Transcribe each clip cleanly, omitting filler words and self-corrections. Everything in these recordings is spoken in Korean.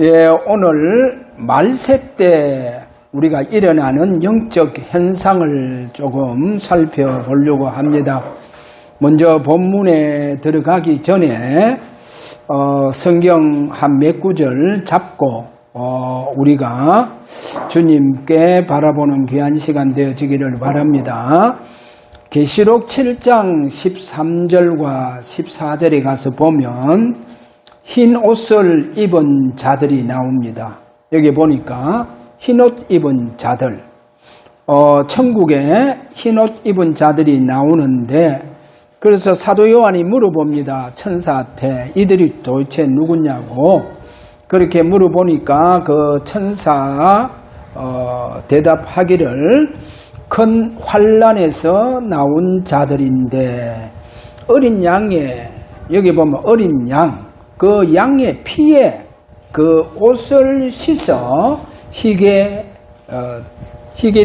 예, 오늘 말세 때 우리가 일어나는 영적 현상을 조금 살펴보려고 합니다. 먼저 본문에 들어가기 전에 성경 한 몇 구절 잡고 우리가 주님께 바라보는 귀한 시간 되어지기를 바랍니다. 계시록 7장 13절과 14절에 가서 보면 흰 옷을 입은 자들이 나옵니다. 여기 보니까 흰 옷 입은 자들, 천국에 흰 옷 입은 자들이 나오는데, 그래서 사도 요한이 물어봅니다. 천사한테 이들이 도대체 누구냐고. 그렇게 물어보니까 그 천사 대답하기를 큰 환난에서 나온 자들인데, 어린 양의, 여기 보면 어린 양, 그 양의 피에 그 옷을 씻어 희게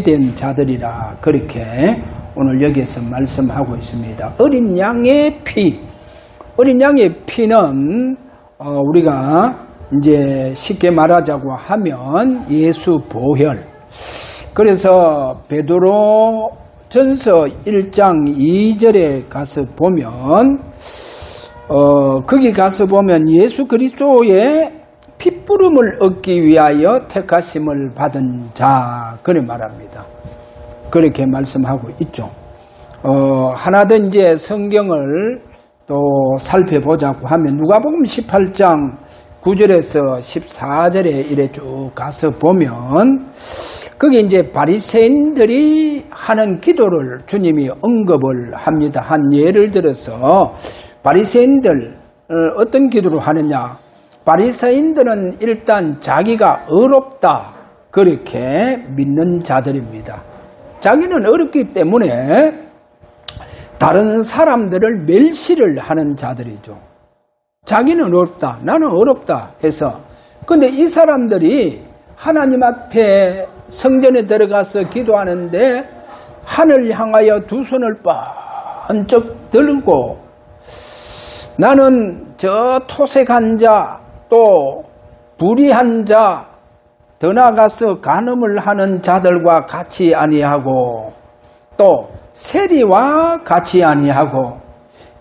된 자들이라, 그렇게 오늘 여기에서 말씀하고 있습니다. 어린 양의 피, 어린 양의 피는 우리가 이제 쉽게 말하자고 하면 예수 보혈. 그래서 베드로 전서 1장 2절에 가서 보면 거기 가서 보면 예수 그리스도의 핏부름을 얻기 위하여 택하심을 받은 자, 그래 말합니다. 그렇게 말씀하고 있죠. 하나 더 이제 성경을 또 살펴보자고 하면 누가복음 18장 9절에서 14절에 이래 쭉 가서 보면 거기 이제 바리새인들이 하는 기도를 주님이 언급을 합니다. 한 예를 들어서 바리새인들 어떤 기도를 하느냐? 바리새인들은 일단 자기가 어렵다, 그렇게 믿는 자들입니다. 자기는 어렵기 때문에 다른 사람들을 멸시를 하는 자들이죠. 자기는 어렵다, 나는 어렵다 해서. 근데 이 사람들이 하나님 앞에 성전에 들어가서 기도하는데 하늘 향하여 두 손을 번쩍 들고, 나는 저 토색한 자, 또 불의한 자, 더 나아가서 간음을 하는 자들과 같이 아니하고, 또 세리와 같이 아니하고,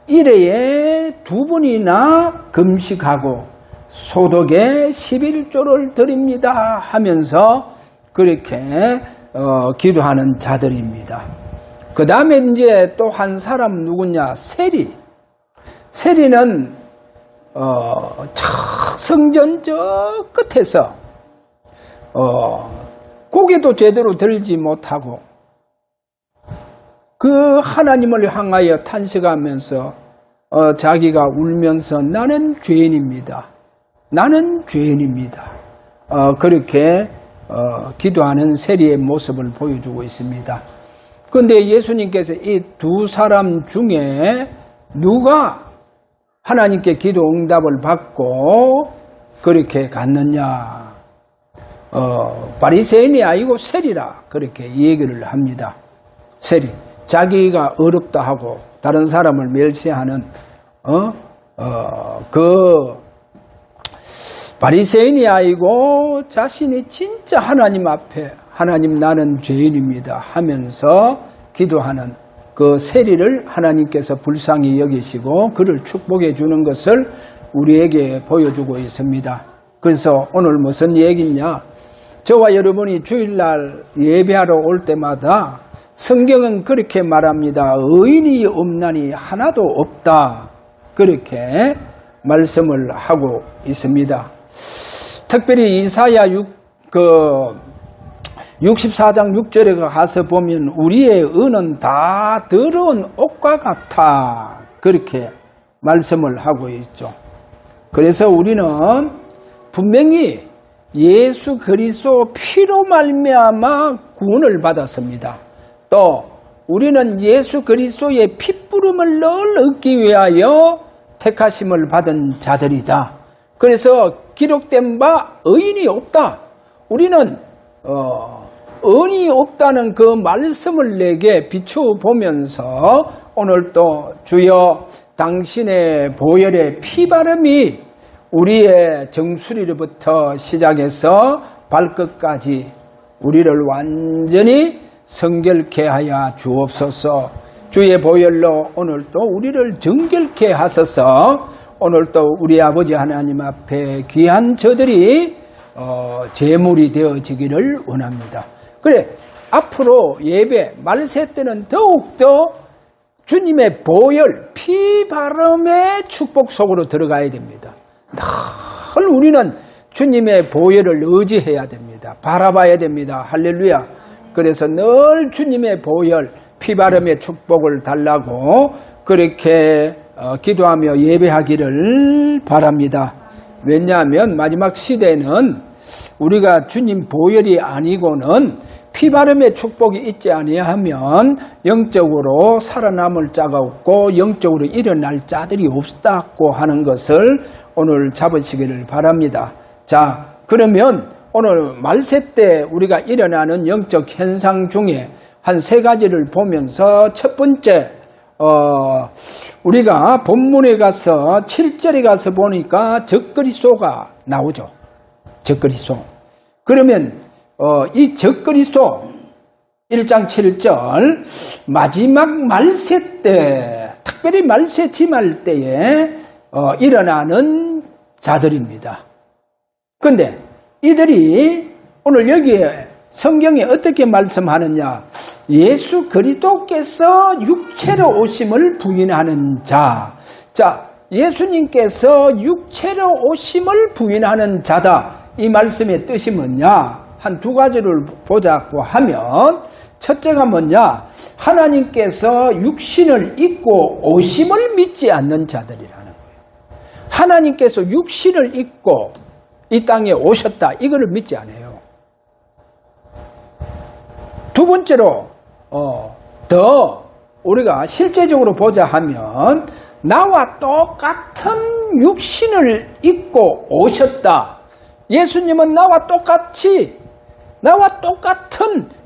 일회에 2번이나 금식하고 소독에 11조를 드립니다 하면서 그렇게 기도하는 자들입니다. 그 다음에 이제 또 한 사람 누구냐? 세리. 세리는 성전 저 끝에서 고개도 제대로 들지 못하고 그 하나님을 향하여 탄식하면서 자기가 울면서 나는 죄인입니다. 나는 죄인입니다. 그렇게 기도하는 세리의 모습을 보여주고 있습니다. 그런데 예수님께서 이 두 사람 중에 누가 하나님께 기도 응답을 받고 그렇게 갔느냐? 바리새인이 아니고 세리라, 그렇게 얘기를 합니다. 세리. 자기가 어렵다 하고 다른 사람을 멸시하는 그 바리새인이 아니고 자신이 진짜 하나님 앞에 하나님 나는 죄인입니다 하면서 기도하는 그 세리를 하나님께서 불쌍히 여기시고 그를 축복해 주는 것을 우리에게 보여주고 있습니다. 그래서 오늘 무슨 얘기냐? 저와 여러분이 주일날 예배하러 올 때마다 성경은 그렇게 말합니다. 의인이 없나니 하나도 없다, 그렇게 말씀을 하고 있습니다. 특별히 이사야 64장 6절에 가서 보면 우리의 의는 다 더러운 옷과 같아, 그렇게 말씀을 하고 있죠. 그래서 우리는 분명히 예수 그리스도 피로 말미암아 구원을 받았습니다. 또 우리는 예수 그리스도의 핏부름을 늘 얻기 위하여 택하심을 받은 자들이다. 그래서 기록된 바 의인이 없다. 우리는 의인이 없다는 그 말씀을 내게 비추어보면서 오늘 또 주여 당신의 보혈의 피바름이 우리의 정수리로부터 시작해서 발끝까지 우리를 완전히 성결케 하여 주옵소서. 주의 보혈로 오늘도 우리를 정결케 하소서. 오늘도 우리 아버지 하나님 앞에 귀한 저들이 제물이 되어지기를 원합니다. 그래, 앞으로 예배 말세 때는 더욱더 주님의 보혈, 피바름의 축복 속으로 들어가야 됩니다. 늘 우리는 주님의 보혈을 의지해야 됩니다. 바라봐야 됩니다. 할렐루야. 그래서 늘 주님의 보혈, 피바름의 축복을 달라고 그렇게 기도하며 예배하기를 바랍니다. 왜냐하면 마지막 시대는 우리가 주님 보혈이 아니고는 피바름의 축복이 있지 아니하면 영적으로 살아남을 자가 없고 영적으로 일어날 자들이 없다고 하는 것을 오늘 잡으시기를 바랍니다. 자, 그러면 오늘 말세 때 우리가 일어나는 영적 현상 중에 한 세 가지를 보면서 첫 번째, 우리가 본문에 가서 7절에 가서 보니까 적그리스도가 나오죠. 적그리스도. 그러면 이 적그리스도 1장 7절 마지막 말세 때, 특별히 말세 지말 때에 일어나는 자들입니다. 그런데 이들이 오늘 여기에 성경에 어떻게 말씀하느냐? 예수 그리스도께서 육체로 오심을 부인하는 자. 자, 예수님께서 육체로 오심을 부인하는 자다. 이 말씀의 뜻이 뭐냐? 한 두 가지를 보자고 하면 첫째가 뭐냐? 하나님께서 육신을 입고 오심을 믿지 않는 자들이라는 거예요. 하나님께서 육신을 입고 이 땅에 오셨다. 이거를 믿지 않아요. 두 번째로 더 우리가 실제적으로 보자 하면 나와 똑같은 육신을 입고 오셨다. 예수님은 나와 똑같은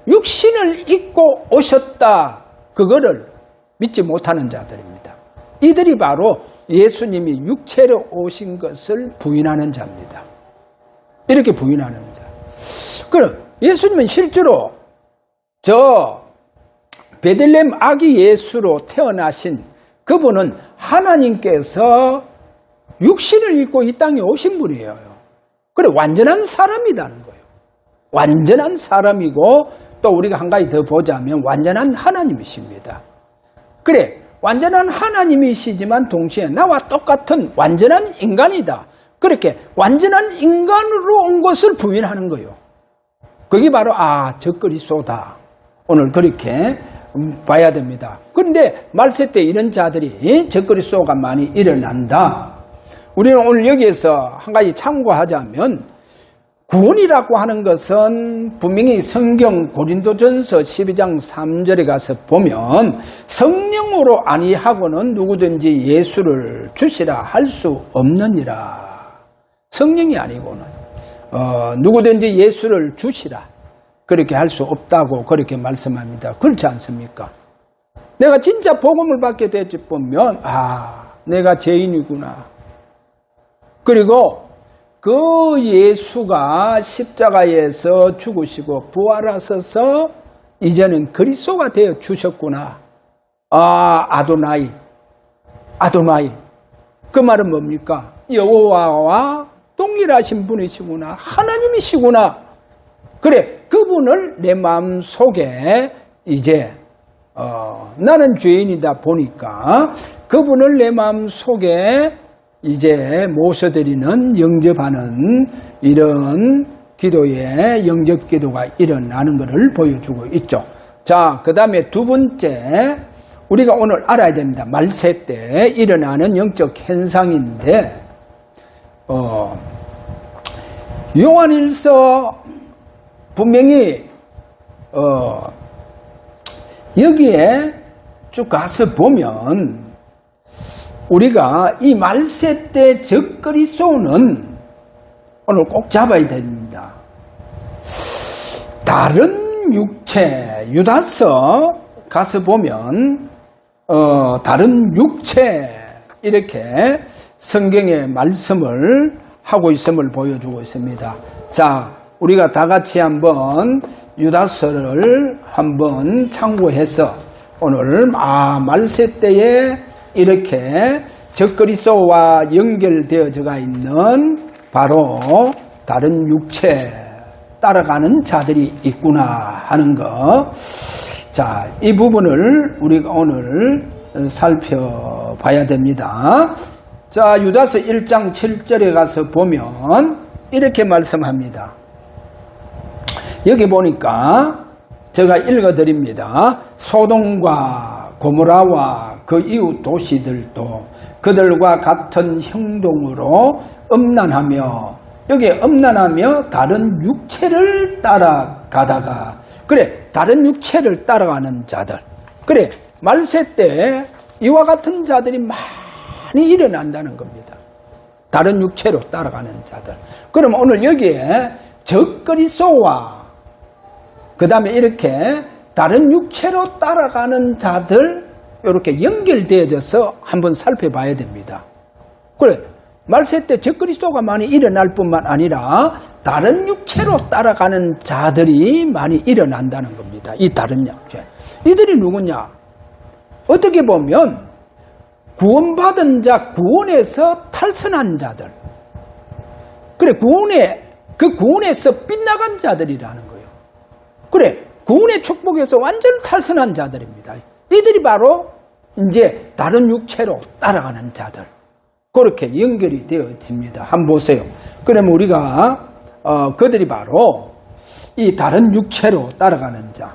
육신을 입고 오셨다. 그거를 믿지 못하는 자들입니다. 이들이 바로 예수님이 육체로 오신 것을 부인하는 자입니다. 이렇게 부인하는 자. 그럼 예수님은 실제로 베들레헴 아기 예수로 태어나신 그분은 하나님께서 육신을 입고 이 땅에 오신 분이에요. 그래, 완전한 사람이라는 거예요. 완전한 사람이고 또 우리가 한 가지 더 보자면 완전한 하나님이십니다. 그래, 완전한 하나님이시지만 동시에 나와 똑같은 완전한 인간이다. 그렇게 완전한 인간으로 온 것을 부인하는 거예요. 그게 바로 적그리스도다. 오늘 그렇게 봐야 됩니다. 그런데 말세 때 이런 자들이 적그리스도가 많이 일어난다. 우리는 오늘 여기에서 한 가지 참고하자면 구원이라고 하는 것은 분명히 성경 고린도전서 12장 3절에 가서 보면 성령으로 아니하고는 누구든지 예수를 주시라 할 수 없느니라. 성령이 아니고는 누구든지 예수를 주시라 그렇게 할 수 없다고 그렇게 말씀합니다. 그렇지 않습니까? 내가 진짜 복음을 받게 되지 보면 내가 죄인이구나. 그리고 그 예수가 십자가에서 죽으시고 부활하셔서 이제는 그리스도가 되어 주셨구나. 아도나이. 그 말은 뭡니까? 여호와와 동일하신 분이시구나. 하나님이시구나. 그래, 그분을 내 마음속에 이제 나는 죄인이다 보니까 그분을 내 마음속에 이제 모셔드리는 영접하는 이런 기도에 영접 기도가 일어나는 것을 보여주고 있죠. 자, 그 다음에 두 번째 우리가 오늘 알아야 됩니다. 말세 때 일어나는 영적 현상인데 요한일서 분명히 여기에 쭉 가서 보면 우리가 이 말세 때 적그리스도는 오늘 꼭 잡아야 됩니다. 다른 육체, 유다서 가서 보면 다른 육체 이렇게 성경의 말씀을 하고 있음을 보여주고 있습니다. 자, 우리가 다 같이 한번 유다서를 한번 참고해서 오늘 말세 때에 이렇게 적그리스도와 연결되어져가 있는 바로 다른 육체 따라가는 자들이 있구나 하는 것. 자, 이 부분을 우리가 오늘 살펴봐야 됩니다. 자, 유다서 1장 7절에 가서 보면 이렇게 말씀합니다. 여기 보니까 제가 읽어드립니다. 소돔과 고모라와 그 이웃 도시들도 그들과 같은 행동으로 음란하며, 여기 음란하며 다른 육체를 따라가다가, 그래, 다른 육체를 따라가는 자들, 그래, 말세 때 이와 같은 자들이 많이 일어난다는 겁니다. 다른 육체로 따라가는 자들. 그럼 오늘 여기에 적그리스도와 그 다음에 이렇게 다른 육체로 따라가는 자들, 이렇게 연결되어져서 한번 살펴봐야 됩니다. 그래, 말세 때 적그리스도가 많이 일어날 뿐만 아니라 다른 육체로 따라가는 자들이 많이 일어난다는 겁니다. 이 다른 육체. 이들이 누구냐? 어떻게 보면 구원받은 자, 구원에서 탈선한 자들. 그래, 그 구원에서 빗나간 자들이라는 거예요. 그래, 구원의 축복에서 완전 탈선한 자들입니다. 이들이 바로 이제 다른 육체로 따라가는 자들. 그렇게 연결이 되어집니다. 한번 보세요. 그러면 우리가 그들이 바로 이 다른 육체로 따라가는 자.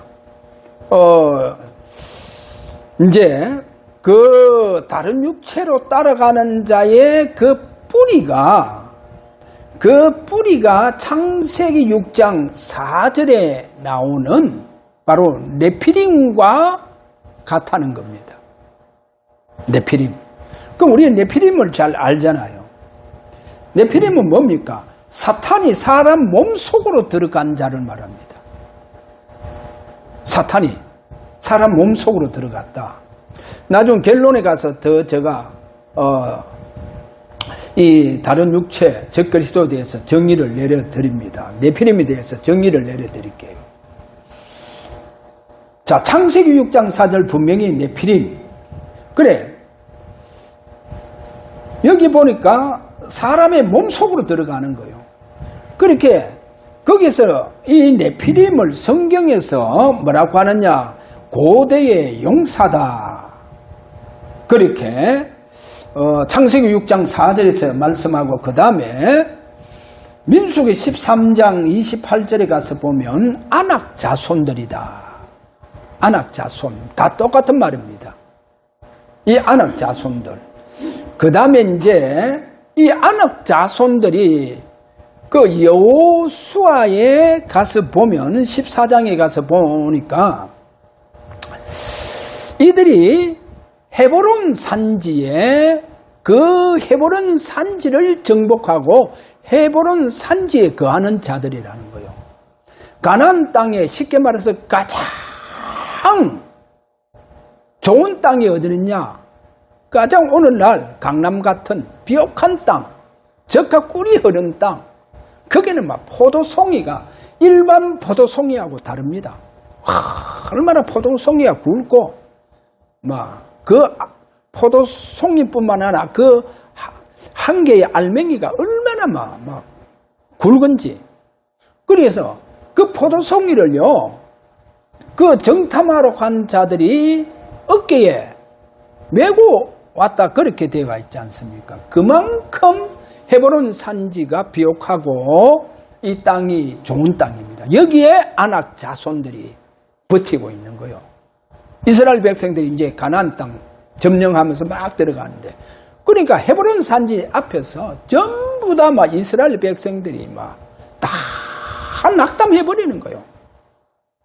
이제 그 다른 육체로 따라가는 자의 그 뿌리가 창세기 6장 4절에 나오는 바로 네피림과 같다는 겁니다. 네피림. 그럼 우리는 네피림을 잘 알잖아요. 네피림은 뭡니까? 사탄이 사람 몸속으로 들어간 자를 말합니다. 사탄이 사람 몸속으로 들어갔다. 나중 결론에 가서 더 제가 이 다른 육체 적그리스도에 대해서 정의를 내려드립니다. 네피림에 대해서 정의를 내려드릴게요. 자, 창세기 6장 4절 분명히 네피림. 그래, 여기 보니까 사람의 몸속으로 들어가는 거예요. 그렇게 거기서 이 네피림을 성경에서 뭐라고 하느냐? 고대의 용사다. 그렇게 창세기 6장 4절에서 말씀하고, 그 다음에 민수기 13장 28절에 가서 보면 아낙 자손들이다. 아낙 자손. 다 똑같은 말입니다. 이 아낙 자손들. 그 다음에 이제 이 아낙 자손들이 그 여호수아에 가서 보면 14장에 가서 보니까 이들이 헤브론 산지에 그 헤브론 산지를 정복하고 헤브론 산지에 거하는 자들이라는 거예요. 가나안 땅에 쉽게 말해서 가장 좋은 땅이 어디느냐? 가장 오늘날 강남 같은 비옥한 땅, 적과 꿀이 흐른 땅, 거기는 막 포도송이가 일반 포도송이하고 다릅니다. 얼마나 포도송이가 굵고, 막 그 포도송이뿐만 아니라 그 한 개의 알맹이가 얼마나 막 굵은지. 그래서 그 포도송이를요, 그 정탐하러 간 자들이 어깨에 메고 왔다, 그렇게 되어 있지 않습니까? 그만큼 헤브론 산지가 비옥하고 이 땅이 좋은 땅입니다. 여기에 아낙 자손들이 버티고 있는 거예요. 이스라엘 백성들이 이제 가나안 땅 점령하면서 막 들어가는데, 그러니까 헤브론 산지 앞에서 전부 다 막 이스라엘 백성들이 막 다 낙담해버리는 거예요.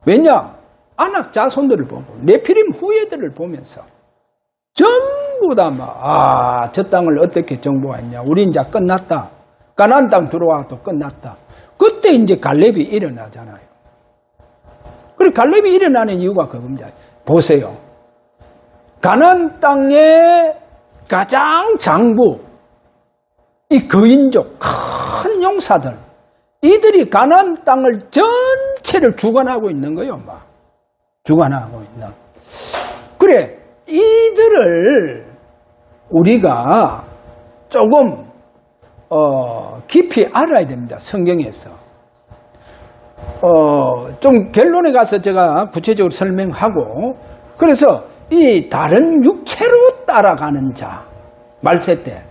왜냐? 아낙 자손들을 보고 네피림 후예들을 보면서 전부 다 막 저 땅을 어떻게 정복했냐, 우리 이제 끝났다, 가나안 땅 들어와도 끝났다. 그때 이제 갈렙이 일어나잖아요. 그리고 갈렙이 일어나는 이유가 그겁니다. 보세요. 가나안 땅의 가장 장부, 이 거인족, 종사들, 이들이 가나안 땅을 전체를 주관하고 있는 거예요. 막 주관하고 있는. 그래, 이들을 우리가 조금 깊이 알아야 됩니다. 성경에서. 좀 결론에 가서 제가 구체적으로 설명하고, 그래서 이 다른 육체로 따라가는 자, 말세 때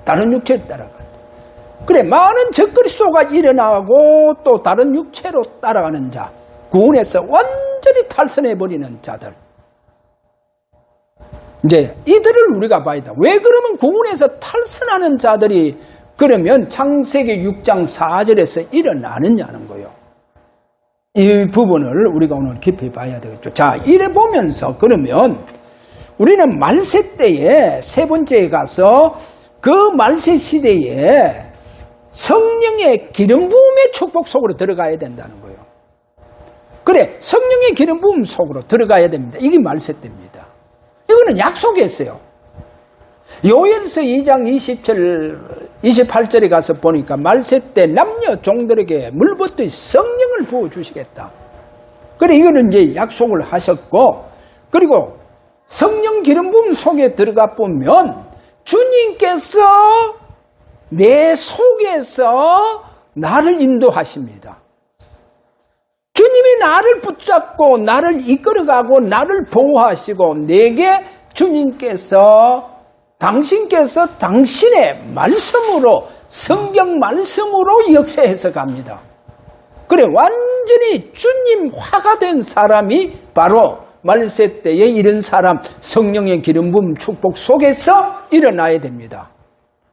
다른 육체로 따라가는 자. 그래, 많은 적그리스도가 일어나고 또 다른 육체로 따라가는 자, 구원에서 완전히 탈선해버리는 자들, 이제 이들을 우리가 봐야 돼. 왜 그러면 구원에서 탈선하는 자들이 그러면 창세기 6장 4절에서 일어나느냐는 거예요. 이 부분을 우리가 오늘 깊이 봐야 되겠죠. 자, 이래 보면서 그러면 우리는 말세 때에 세 번째에 가서 그 말세 시대에 성령의 기름 부음의 축복 속으로 들어가야 된다는 거예요. 그래, 성령의 기름 부음 속으로 들어가야 됩니다. 이게 말세 때입니다. 이거는 약속이었어요. 요엘서 2장 28절에 가서 보니까 말세 때 남녀 종들에게 물붓듯이 성령을 부어주시겠다. 그래, 이거는 이제 약속을 하셨고, 그리고 성령 기름 부음 속에 들어가 보면 주님께서 내 속에서 나를 인도하십니다. 주님이 나를 붙잡고 나를 이끌어가고 나를 보호하시고 내게 주님께서 당신께서 당신의 말씀으로 성경 말씀으로 역사해서 갑니다. 그래, 완전히 주님 화가 된 사람이 바로 말세 때에 이런 사람 성령의 기름 부음 축복 속에서 일어나야 됩니다.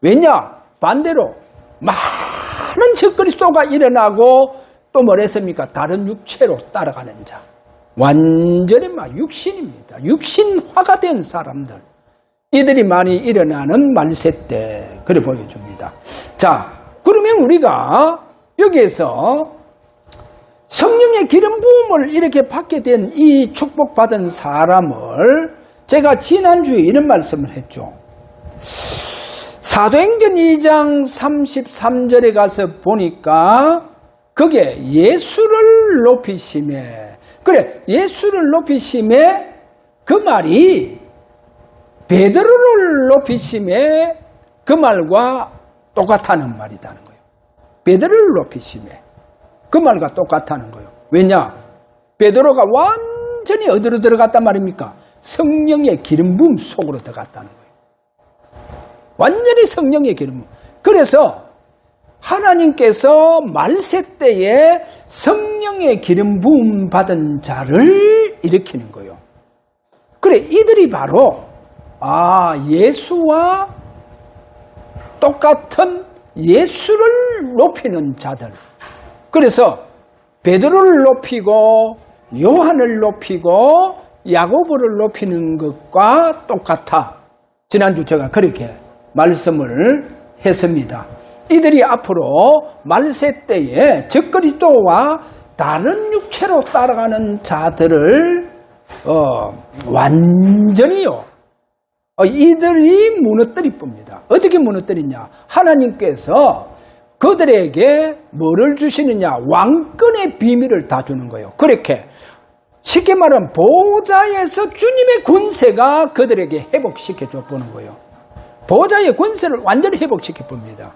왜냐? 반대로 많은 적그리스도가 일어나고 또 뭐랬습니까? 다른 육체로 따라가는 자, 완전히 막 육신입니다. 육신화가 된 사람들, 이들이 많이 일어나는 말세 때 그래 보여줍니다. 자, 그러면 우리가 여기에서 성령의 기름 부음을 이렇게 받게 된 이 축복받은 사람을 제가 지난주에 이런 말씀을 했죠. 사도행전 2장 33절에 가서 보니까 그게 예수를 높이심에, 그래, 예수를 높이심에 그 말이 베드로를 높이심에 그 말과 똑같다는 말이라는 거예요. 베드로를 높이심에 그 말과 똑같다는 거예요. 왜냐? 베드로가 완전히 어디로 들어갔단 말입니까? 성령의 기름 부음 속으로 들어갔다는 거예요. 완전히 성령의 기름 부음. 그래서 하나님께서 말세 때에 성령의 기름 부음 받은 자를 일으키는 거예요. 그래, 이들이 바로 예수와 똑같은 예수를 높이는 자들. 그래서 베드로를 높이고 요한을 높이고 야고보를 높이는 것과 똑같아. 지난주 제가 그렇게 말씀을 했습니다. 이들이 앞으로 말세 때에 적그리스도와 다른 육체로 따라가는 자들을 완전히요, 이들이 무너뜨릴 겁니다. 어떻게 무너뜨리냐? 하나님께서 그들에게 뭐를 주시느냐? 왕권의 비밀을 다 주는 거예요. 그렇게 쉽게 말하면 보좌에서 주님의 권세가 그들에게 회복시켜 줘 보는 거예요. 보좌의 권세를 완전히 회복시켜 봅니다.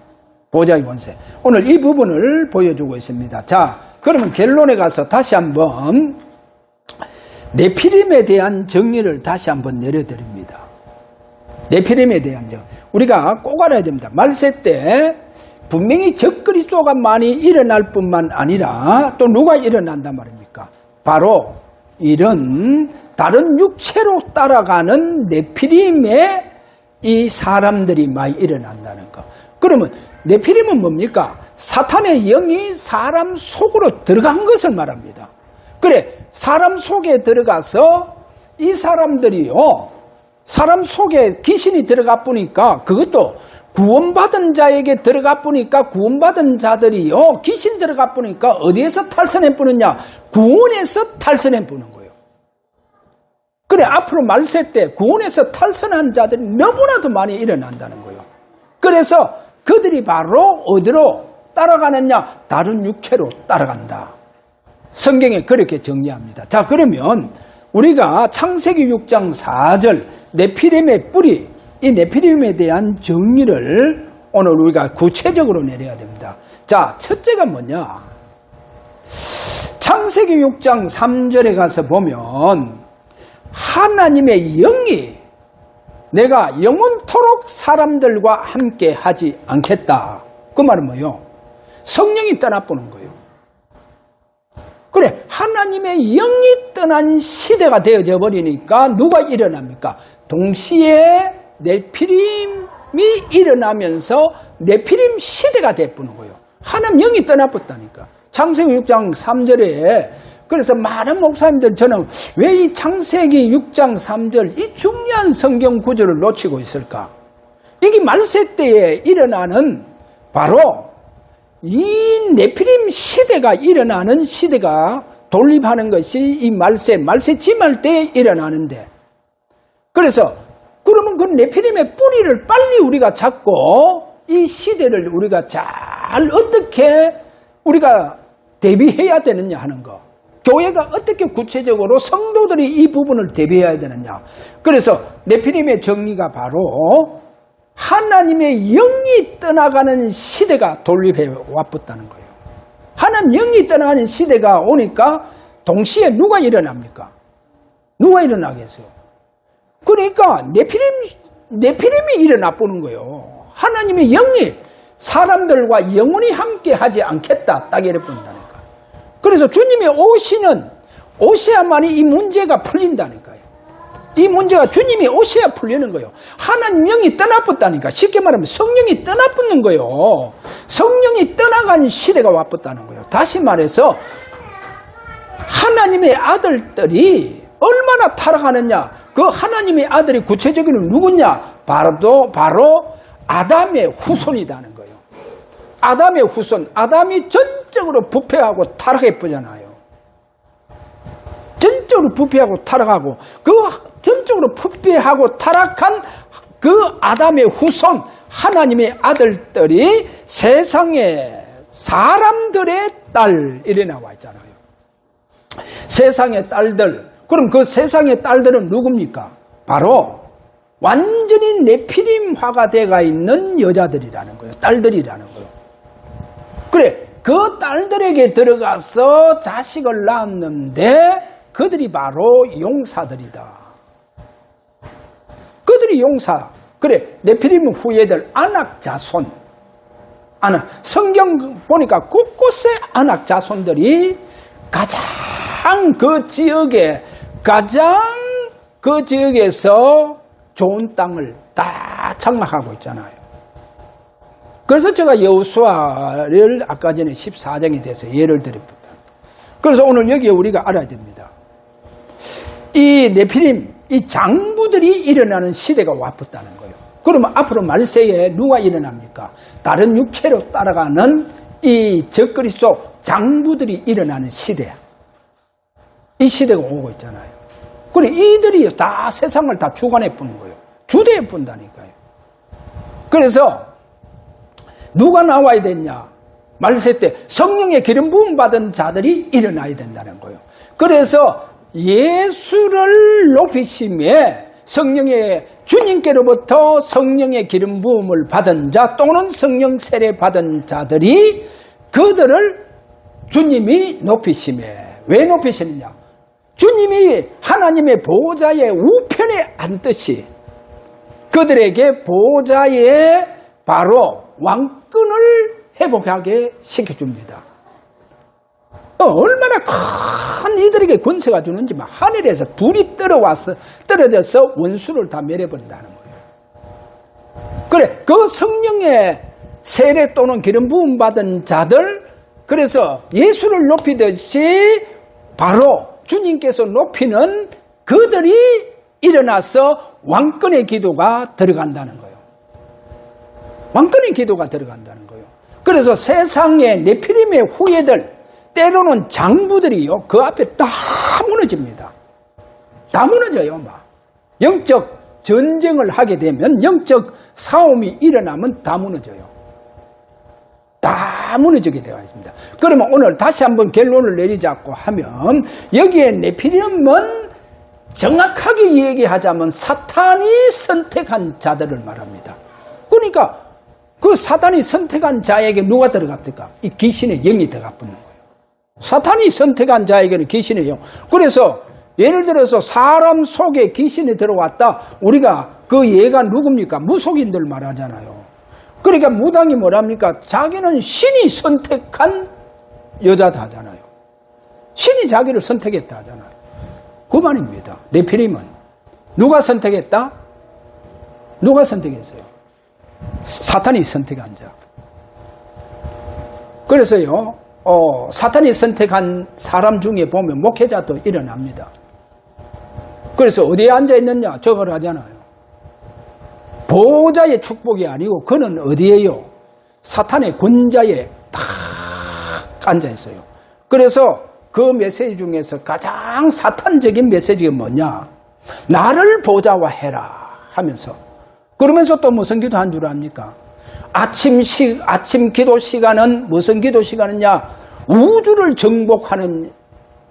보좌의 권세. 오늘 이 부분을 보여주고 있습니다. 자, 그러면 결론에 가서 다시 한번 네피림에 대한 정리를 다시 한번 내려드립니다. 네피림에 대한 정리. 우리가 꼭 알아야 됩니다. 말세 때 분명히 적그리스도가 많이 일어날 뿐만 아니라 또 누가 일어난단 말입니까? 바로 이런 다른 육체로 따라가는 네피림의 이 사람들이 많이 일어난다는 거. 그러면 네피림은 뭡니까? 사탄의 영이 사람 속으로 들어간 것을 말합니다. 그래, 사람 속에 들어가서 이 사람들이요, 사람 속에 귀신이 들어가 보니까 그것도 구원받은 자에게 들어가 보니까 구원받은 자들이요, 귀신 들어가 보니까 어디에서 탈선해 보느냐? 구원에서 탈선해 보는 거예요. 그래, 앞으로 말세 때 구원에서 탈선한 자들이 너무나도 많이 일어난다는 거예요. 그래서 그들이 바로 어디로? 따라가느냐? 다른 육체로 따라간다. 성경에 그렇게 정리합니다. 자, 그러면 우리가 창세기 6장 4절 네피림의 뿌리, 이 네피림에 대한 정의를 오늘 우리가 구체적으로 내려야 됩니다. 자, 첫째가 뭐냐? 창세기 6장 3절에 가서 보면 하나님의 영이 내가 영원토록 사람들과 함께 하지 않겠다. 그 말은 뭐예요? 성령이 떠나보는 거예요. 그래, 하나님의 영이 떠난 시대가 되어져 버리니까 누가 일어납니까? 동시에 네피림이 일어나면서 네피림 시대가 되어보는 거예요. 하나님 영이 떠나봤다니까. 창세기 6장 3절에 그래서 많은 목사님들 저는 왜 이 창세기 6장 3절 이 중요한 성경 구절을 놓치고 있을까? 이게 말세 때에 일어나는 바로 이 네피림 시대가 일어나는 시대가 돌입하는 것이 이 말세 지말 때에 일어나는데 그래서 그러면 그 네피림의 뿌리를 빨리 우리가 잡고 이 시대를 우리가 잘 어떻게 우리가 대비해야 되느냐 하는 거. 교회가 어떻게 구체적으로 성도들이 이 부분을 대비해야 되느냐. 그래서 네피림의 정리가 바로 하나님의 영이 떠나가는 시대가 돌입해 왔었다는 거예요. 하나님 영이 떠나가는 시대가 오니까 동시에 누가 일어납니까? 누가 일어나겠어요? 그러니까 네피림이 일어나 보는 거예요. 하나님의 영이 사람들과 영원히 함께 하지 않겠다. 딱 이래 본다니까. 그래서 주님이 오셔야만이 이 문제가 풀린다니까요. 이 문제가 주님이 오셔야 풀리는 거예요. 하나님 영이 떠나봤다니까. 쉽게 말하면 성령이 떠나붙는 거예요. 성령이 떠나간 시대가 왔었다는 거예요. 다시 말해서 하나님의 아들들이 얼마나 타락하느냐. 그 하나님의 아들이 구체적으로 누구냐? 바로 아담의 후손이라는 거예요. 아담의 후손, 아담이 전적으로 부패하고 타락해버잖아요. 전적으로 부패하고 타락하고 그 전적으로 부패하고 타락한 그 아담의 후손 하나님의 아들들이 세상의 사람들의 딸 이래 나와 있잖아요. 세상의 딸들. 그럼 그 세상의 딸들은 누굽니까? 바로 완전히 네피림화가 되어 있는 여자들이라는 거예요. 딸들이라는 거예요. 그래, 그 딸들에게 들어가서 자식을 낳았는데 그들이 바로 용사들이다. 그들이 용사. 그래, 네피림 후예들 아낙 자손. 성경 보니까 곳곳에 아낙 자손들이 가장 그 지역에서 좋은 땅을 다 장막하고 있잖아요. 그래서 제가 여호수아를 아까 전에 14장에 대해서 예를 드렸습니다. 그래서 오늘 여기에 우리가 알아야 됩니다. 이 네피림, 이 장부들이 일어나는 시대가 왔었다는 거예요. 그러면 앞으로 말세에 누가 일어납니까? 다른 육체로 따라가는 이 적그리스도 장부들이 일어나는 시대야. 이 시대가 오고 있잖아요. 그래, 이들이 다 세상을 다 주관해 보는 거예요. 주대해 본다니까요. 그래서 누가 나와야 되냐? 말세 때 성령의 기름 부음 받은 자들이 일어나야 된다는 거예요. 그래서 예수를 높이심에 성령의 주님께로부터 성령의 기름 부음을 받은 자 또는 성령 세례 받은 자들이 그들을 주님이 높이심에 왜 높이시느냐? 주님이 하나님의 보호자의 우편에 앉듯이 그들에게 보호자의 바로 왕권을 회복하게 시켜줍니다. 얼마나 큰 이들에게 권세가 주는지 막 하늘에서 불이 떨어져서 원수를 다 멸해버린다는 거예요. 그래, 그 성령의 세례 또는 기름 부음 받은 자들, 그래서 예수를 높이듯이 바로 주님께서 높이는 그들이 일어나서 왕권의 기도가 들어간다는 거예요. 왕권의 기도가 들어간다는 거예요. 그래서 세상의 네피림의 후예들, 때로는 장부들이요, 그 앞에 다 무너집니다. 다 무너져요, 막. 영적 전쟁을 하게 되면, 영적 싸움이 일어나면 다 무너져요. 다 무너지게 되어 있습니다. 그러면 오늘 다시 한번 결론을 내리자고 하면 여기에 네피림은 정확하게 얘기하자면 사탄이 선택한 자들을 말합니다. 그러니까 그 사탄이 선택한 자에게 누가 들어갑니까? 이 귀신의 영이 들어가 붙는 거예요. 사탄이 선택한 자에게는 귀신의 영. 그래서 예를 들어서 사람 속에 귀신이 들어왔다. 우리가 그 얘가 누굽니까? 무속인들 말하잖아요. 그러니까 무당이 뭐랍니까? 자기는 신이 선택한 여자다 하잖아요. 신이 자기를 선택했다 하잖아요. 그 말입니다. 네피림은 누가 선택했다? 누가 선택했어요? 사탄이 선택한 자. 그래서요, 사탄이 선택한 사람 중에 보면 목회자도 일어납니다. 그래서 어디에 앉아있느냐? 저걸 하잖아요. 보호자의 축복이 아니고 그는 어디에요? 사탄의 권자에 딱 앉아있어요. 그래서 그 메시지 중에서 가장 사탄적인 메시지가 뭐냐? 나를 보좌화해라 하면서, 그러면서 또 무슨 기도한 줄 압니까? 아침 기도 시간은 무슨 기도 시간이냐? 우주를 정복하는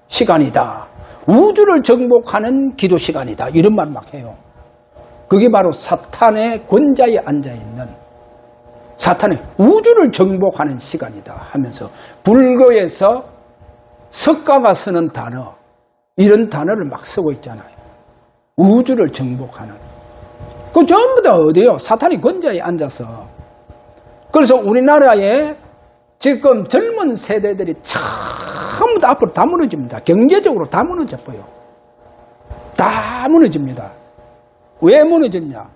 시간이다. 우주를 정복하는 기도 시간이다. 이런 말 막 해요. 그게 바로 사탄의 권자에 앉아있는, 사탄의 우주를 정복하는 시간이다 하면서 불교에서 석가가 쓰는 단어, 이런 단어를 막 쓰고 있잖아요. 우주를 정복하는. 그 전부 다 어디요? 사탄이 권자에 앉아서. 그래서 우리나라에 지금 젊은 세대들이 전부 다 앞으로 다 무너집니다. 경제적으로 다 무너져버려요. 다 무너집니다. 왜 무너졌냐?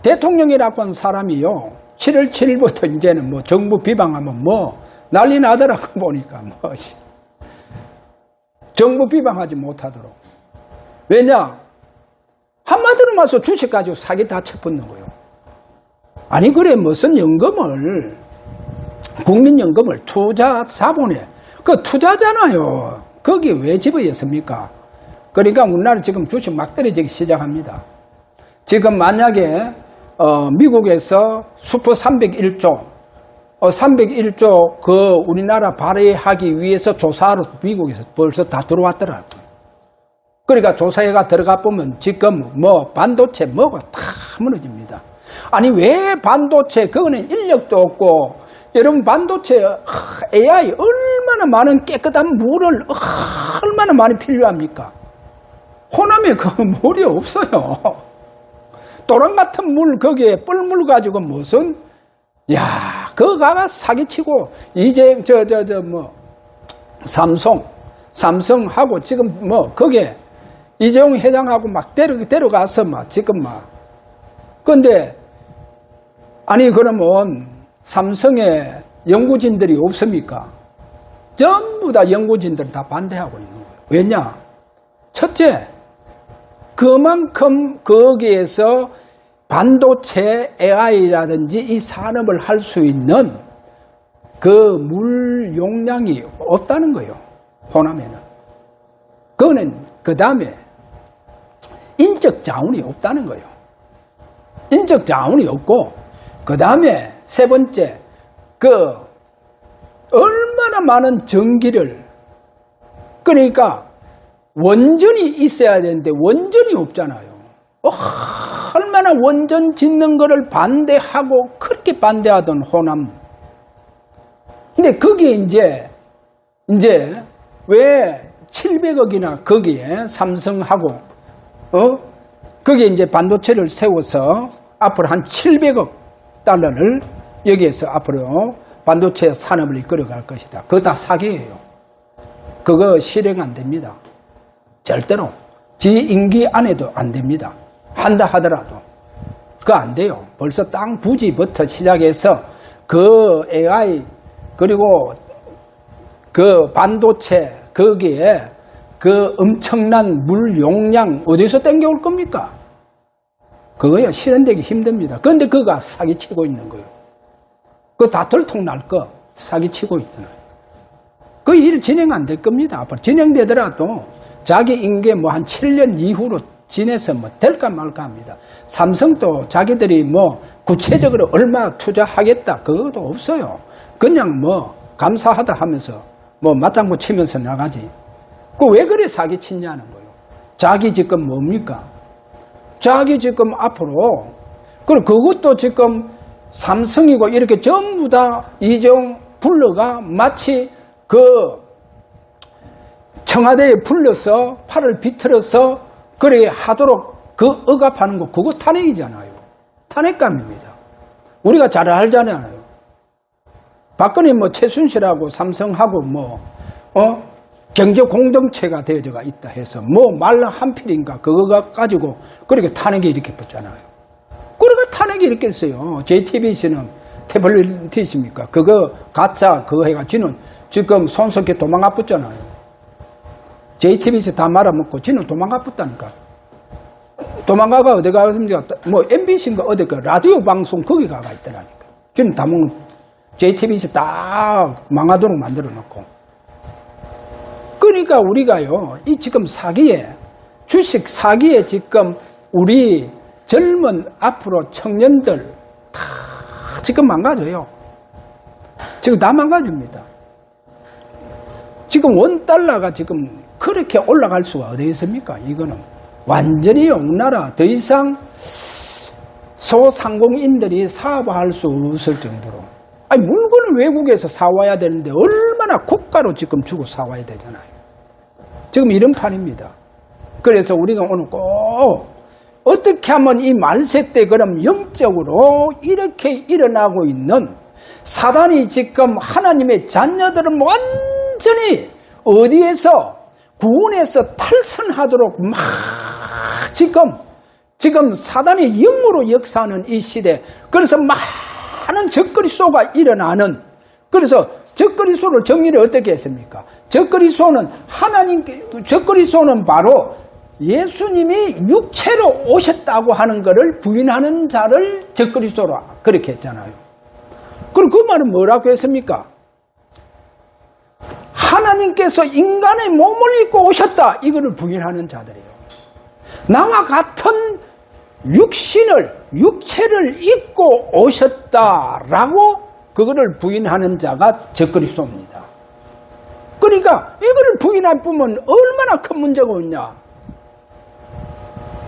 대통령이라고 한 사람이요, 7월 7일부터 이제는 뭐 정부 비방하면 뭐 난리 나더라고 보니까 뭐. 정부 비방하지 못하도록. 왜냐? 한마디로 말해서 주식 가지고 사기 다 쳐붙는 거예요. 아니, 그래, 무슨 연금을, 국민연금을 투자 자본에, 그 투자잖아요. 거기 왜 집어였습니까? 그러니까 우리나라 지금 주식 막 떨어지기 시작합니다. 지금 만약에, 미국에서 슈퍼 301조, 301조 그 우리나라 발휘하기 위해서 조사하러 미국에서 벌써 다 들어왔더라고요. 그러니까 조사회가 들어가 보면 지금 뭐 반도체 뭐가 다 무너집니다. 아니, 왜 반도체, 그거는 인력도 없고, 여러분 반도체 AI 얼마나 많은 깨끗한 물을 얼마나 많이 필요합니까? 호남에 그 물이 없어요. 도랑 같은 물 거기에 뻘물 가지고 무슨, 야, 그거 가가 사기치고, 이제 삼성하고 지금 뭐 거기에 이재용 회장하고 막 데려가서 막 지금 막. 근데 아니, 그러면 삼성에 연구진들이 없습니까? 전부 다 연구진들 다 반대하고 있는 거예요. 왜냐? 첫째, 그만큼 거기에서 반도체 AI라든지 이 산업을 할 수 있는 그 물 용량이 없다는 거예요. 호남에는. 그거는 그 다음에 인적 자원이 없다는 거예요. 인적 자원이 없고, 그 다음에 세 번째, 그 얼마나 많은 전기를, 그러니까 원전이 있어야 되는데 원전이 없잖아요. 얼마나 원전 짓는 거를 반대하고 그렇게 반대하던 호남. 근데 거기에 이제 왜 700억이나 거기에 삼성하고 거기에 이제 반도체를 세워서 앞으로 한 700억 달러를 여기에서 앞으로 반도체 산업을 이끌어갈 것이다. 그거 다 사기예요. 그거 실행 안 됩니다. 절대로. 지 임기 안에도 안 됩니다. 한다 하더라도. 그거 안 돼요. 벌써 땅 부지부터 시작해서 그 AI 그리고 그 반도체 거기에 그 엄청난 물 용량 어디서 땡겨올 겁니까? 그거요, 실현되기 힘듭니다. 그런데 그가 사기치고 있는 거예요. 그거 다 들통 날 거 사기치고 있잖아요. 그 일 진행 안 될 겁니다. 앞으로 진행되더라도 자기 임기 뭐 한 7년 이후로 지내서 뭐 될까 말까 합니다. 삼성도 자기들이 뭐 구체적으로 얼마 투자하겠다 그것도 없어요. 그냥 뭐 감사하다 하면서 뭐 맞장구 치면서 나가지. 그 왜 그래 사기 치냐는 거예요. 자기 지금 뭡니까? 자기 지금 앞으로 그리고 그것도 지금 삼성이고 이렇게 전부 다 이재용 불러가 마치 그 청와대에 불러서 팔을 비틀어서 그렇게 하도록 그 억압하는 거 그거 탄핵이잖아요. 탄핵감입니다. 우리가 잘 알잖아요. 박근혜 뭐 최순실하고 삼성하고 뭐 경제 공동체가 되어져가 있다 해서 뭐 말 한필인가 그거 가지고 그렇게 탄핵이 이렇게 붙잖아요. 그러니까 탄핵이 이렇게 했어요. JTBC는 태블릿이십니까? 그거 가짜 그거 해가지고는 지금 손석희 도망가 붙잖아요. JTBC 다 말아먹고 지는 도망가 붙다니까. 도망가가 어디 가습니까? 뭐 MBC인가 어디 그 라디오 방송 거기 가가 있더라니까. 지금 다 먹는 JTBC 다 망하도록 만들어 놓고. 그러니까 우리가요, 이 지금 사기에, 주식 사기에 지금 우리 젊은 앞으로 청년들 다 지금 망가져요. 지금 다 망가집니다. 지금 원달러가 지금 그렇게 올라갈 수가 어디 있습니까? 이거는 완전히 우리나라 더 이상 소상공인들이 사업할 수 없을 정도로. 아니, 물건을 외국에서 사와야 되는데 얼마나 고가로 지금 주고 사와야 되잖아요. 지금 이런 판입니다. 그래서 우리가 오늘 꼭 어떻게 하면 이 말세 때 그럼 영적으로 이렇게 일어나고 있는 사단이 지금 하나님의 자녀들을 완전히 어디에서 구원에서 탈선하도록 막 지금 사단의 영으로 역사하는 이 시대. 그래서 많은 적그리스도가 일어나는, 그래서 적그리스도를 정리를 어떻게 했습니까? 적그리스도는 적그리스도는 바로 예수님이 육체로 오셨다고 하는 것을 부인하는 자를 적그리스도로 그렇게 했잖아요. 그럼 그 말은 뭐라고 했습니까? 하나님께서 인간의 몸을 입고 오셨다. 이거를 부인하는 자들이에요. 나와 같은 육체를 입고 오셨다라고 그거를 부인하는 자가 적그리스도입니다. 그러니까 이거를 부인할 뿐은 얼마나 큰 문제가 있냐.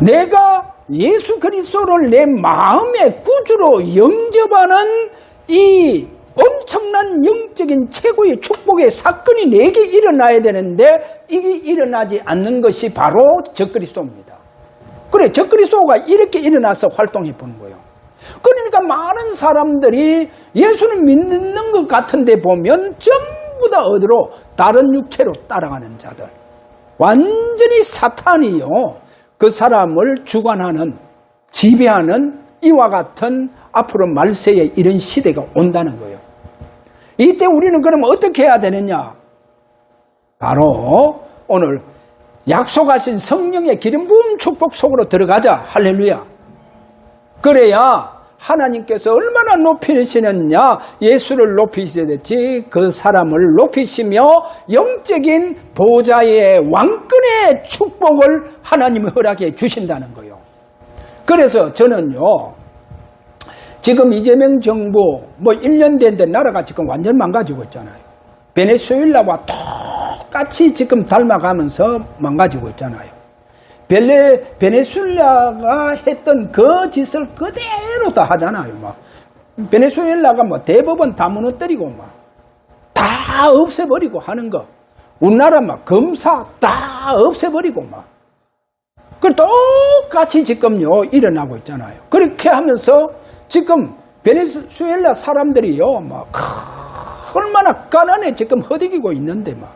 내가 예수 그리스도를 내 마음의 구주로 영접하는 이 엄청난 영적인 최고의 축복의 사건이 내게 일어나야 되는데 이게 일어나지 않는 것이 바로 적그리스도입니다. 그래, 적그리스도가 이렇게 일어나서 활동해 보는 거예요. 그러니까 많은 사람들이 예수는 믿는 것 같은데 보면 전부 다 어디로? 다른 육체로 따라가는 자들. 완전히 사탄이요, 그 사람을 주관하는, 지배하는 이와 같은 앞으로 말세에 이런 시대가 온다는 거예요. 이때 우리는 그럼 어떻게 해야 되느냐? 바로 오늘 약속하신 성령의 기름 부음 축복 속으로 들어가자. 할렐루야. 그래야 하나님께서 얼마나 높이시느냐, 예수를 높이셔야 되지, 그 사람을 높이시며 영적인 보좌의 왕권의 축복을 하나님이 허락해 주신다는 거예요. 그래서 저는요, 지금 이재명 정부 뭐 1년 됐는데 나라가 지금 완전 망가지고 있잖아요. 베네수엘라와 똑같이 지금 닮아가면서 망가지고 있잖아요. 베네수엘라가 했던 그 짓을 그대로 다 하잖아요. 막 베네수엘라가 뭐 대법원 다 무너뜨리고 막 다 없애버리고 하는 거. 우리나라 막 검사 다 없애버리고 막. 그 똑같이 지금요 일어나고 있잖아요. 그렇게 하면서 지금 베네수엘라 사람들이요 막 얼마나 가난해 지금 허덕이고 있는데 막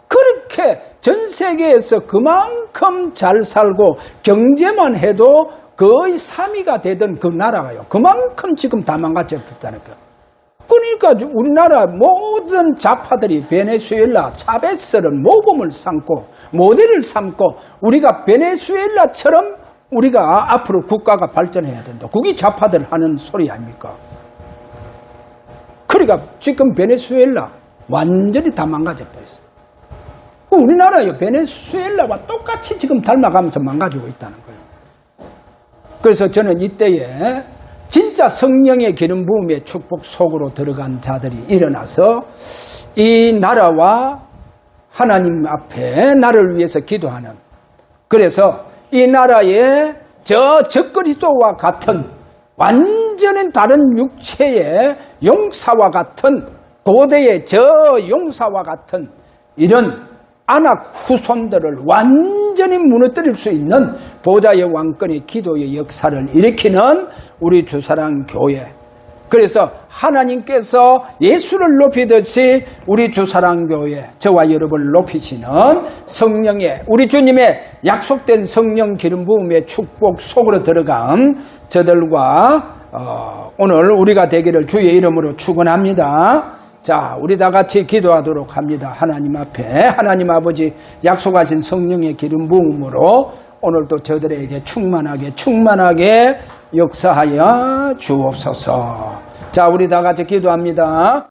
그렇게 전 세계에서 그만큼 잘 살고 경제만 해도 거의 3위가 되던 그 나라가요. 그만큼 지금 다 망가졌다는 거예요. 그러니까 우리나라 모든 좌파들이 베네수엘라 차베스를 모범을 삼고 모델을 삼고 우리가 베네수엘라처럼 우리가 앞으로 국가가 발전해야 된다. 그게 좌파들 하는 소리 아닙니까? 그러니까 지금 베네수엘라 완전히 다 망가져 버렸어요. 우리나라요 베네수엘라와 똑같이 지금 닮아가면서 망가지고 있다는 거예요. 그래서 저는 이때에 진짜 성령의 기름 부음의 축복 속으로 들어간 자들이 일어나서 이 나라와 하나님 앞에 나를 위해서 기도하는, 그래서 이 나라의 저 적그리스도와 같은 완전히 다른 육체의 용사와 같은, 고대의 저 용사와 같은 이런 안악 후손들을 완전히 무너뜨릴 수 있는 보좌의 왕권의 기도의 역사를 일으키는 우리 주사랑 교회. 그래서 하나님께서 예수를 높이듯이 우리 주사랑 교회, 저와 여러분을 높이시는 성령의, 우리 주님의 약속된 성령 기름 부음의 축복 속으로 들어간 저들과 오늘 우리가 되기를 주의 이름으로 축원합니다. 자, 우리 다 같이 기도하도록 합니다. 하나님 앞에, 하나님 아버지 약속하신 성령의 기름 부음으로 오늘도 저들에게 충만하게 역사하여 주옵소서. 자, 우리 다 같이 기도합니다.